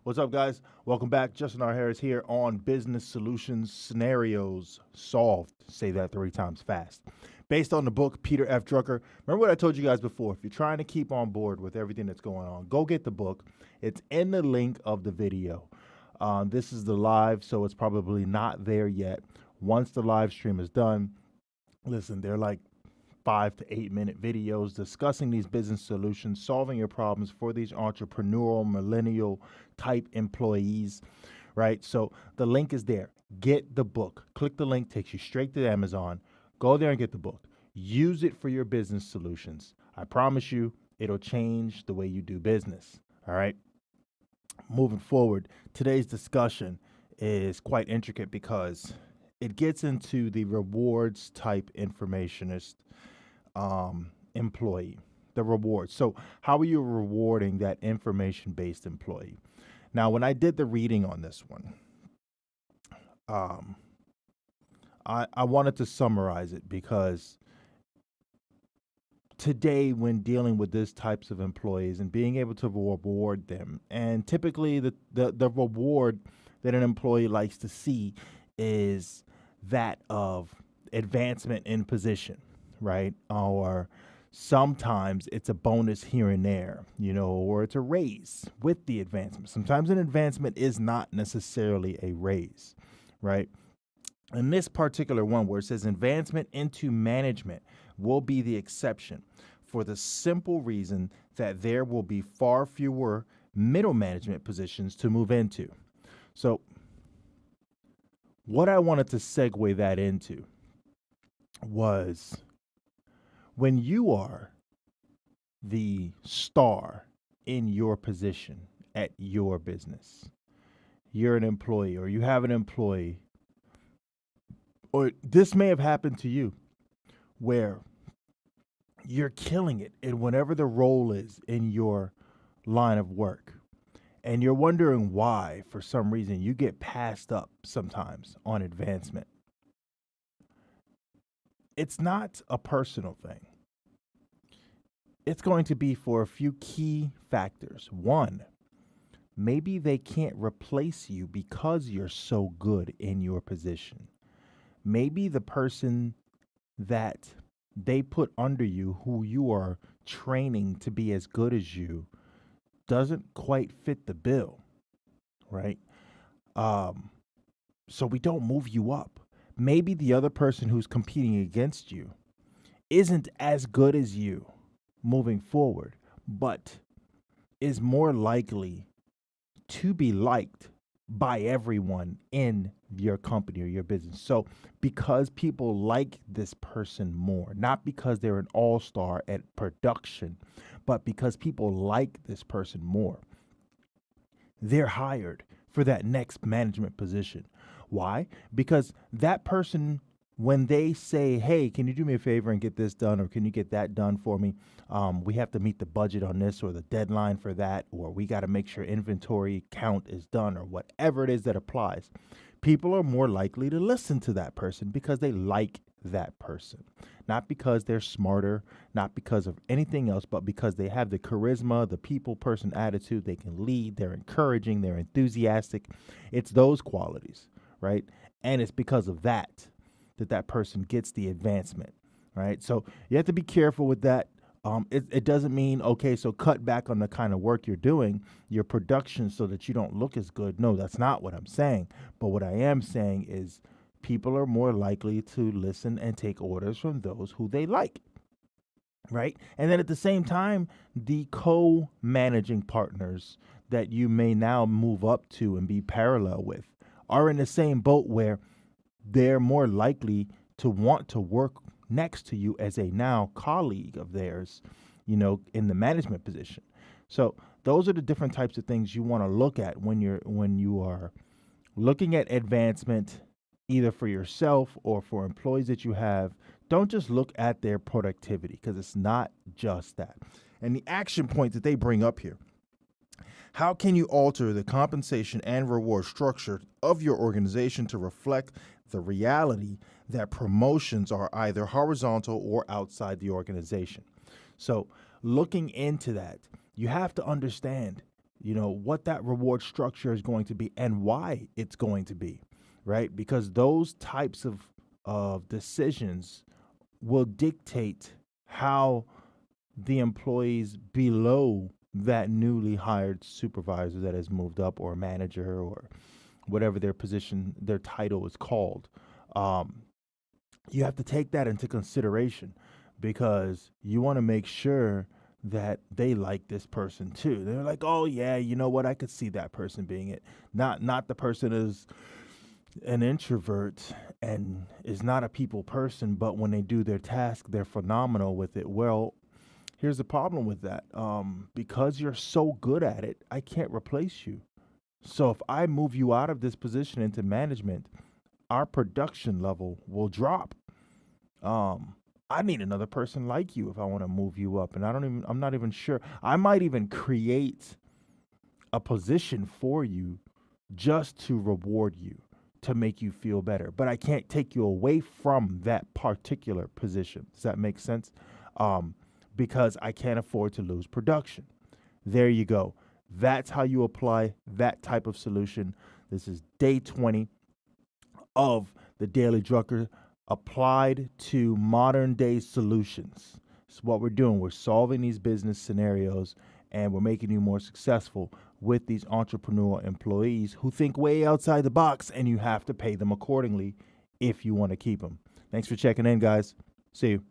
What's up, guys? Welcome back. Justin R. Harris here on Business Solutions Scenarios Solved. Say that 3 times fast. Based on the book, Peter F. Drucker. Remember what I told you guys before. If you're trying to keep on board with everything that's going on, go get the book. It's in the link of the video. This is the live, so it's probably not there yet. Once the live stream is done, listen, they're like 5 to 8 minute videos discussing these business solutions, solving your problems for these entrepreneurial, millennial type employees, right? So the link is there. Get the book. Click the link, takes you straight to Amazon. Go there and get the book. Use it for your business solutions. I promise you, it'll change the way you do business. All right. Moving forward, today's discussion is quite intricate because it gets into the rewards type informationist employee, the rewards. So how are you rewarding that information-based employee? Now, when I did the reading on this one, I wanted to summarize it because today, when dealing with these types of employees and being able to reward them, and typically the reward that an employee likes to see is that of advancement in position, right? Or sometimes it's a bonus here and there, or it's a raise with the advancement. Sometimes an advancement is not necessarily a raise, right? In this particular one where it says advancement into management will be the exception for the simple reason that there will be far fewer middle management positions to move into. So what I wanted to segue that into was when you are the star in your position at your business, you're an employee or you have an employee, or this may have happened to you where you're killing it in whatever the role is in your line of work. And you're wondering why, for some reason, you get passed up sometimes on advancement. It's not a personal thing. It's going to be for a few key factors. One, maybe they can't replace you because you're so good in your position. Maybe the person that they put under you, who you are training to be as good as you, doesn't quite fit the bill, right? So we don't move you up. Maybe the other person who's competing against you isn't as good as you moving forward, but is more likely to be liked by everyone in your company or your business. So because people like this person more, not because they're an all-star at production, but because people like this person more, they're hired for that next management position. Why? Because that person, when they say, hey, can you do me a favor and get this done, or can you get that done for me? We have to meet the budget on this or the deadline for that, or we got to make sure inventory count is done, or whatever it is that applies. People are more likely to listen to that person because they like that person, not because they're smarter, not because of anything else, but because they have the charisma, the people person attitude. They can lead, they're encouraging, they're enthusiastic. It's those qualities, right? And it's because of that that person gets the advancement, right? So you have to be careful with that. It doesn't mean, okay, so cut back on the kind of work you're doing, your production, so that you don't look as good. No, that's not what I'm saying. But what I am saying is people are more likely to listen and take orders from those who they like, right? And then at the same time, the co-managing partners that you may now move up to and be parallel with are in the same boat where they're more likely to want to work next to you as a now colleague of theirs, in the management position. So those are the different types of things you want to look at when you are looking at advancement, either for yourself or for employees that you have. Don't just look at their productivity, because it's not just that. And the action points that they bring up here: how can you alter the compensation and reward structure of your organization to reflect the reality that promotions are either horizontal or outside the organization? So looking into that, you have to understand what that reward structure is going to be and why it's going to be, right? Because those types of decisions will dictate how the employees below that newly hired supervisor that has moved up, or manager, or whatever their position, their title is called. Um, you have to take that into consideration, because you want to make sure that they like this person too. They're like, oh yeah, you know what? I could see that person being it. Not the person is an introvert and is not a people person, but when they do their task, they're phenomenal with it. Well, here's the problem with that. Because you're so good at it, I can't replace you. So if I move you out of this position into management, our production level will drop. I need another person like you if I want to move you up. And I'm not even sure. I might even create a position for you just to reward you, to make you feel better. But I can't take you away from that particular position. Does that make sense? Because I can't afford to lose production. There you go. That's how you apply that type of solution. This is day 20 of the Daily Drucker applied to modern day solutions. So what we're doing, we're solving these business scenarios, and we're making you more successful with these entrepreneurial employees who think way outside the box, and you have to pay them accordingly if you want to keep them. Thanks for checking in, guys. See you.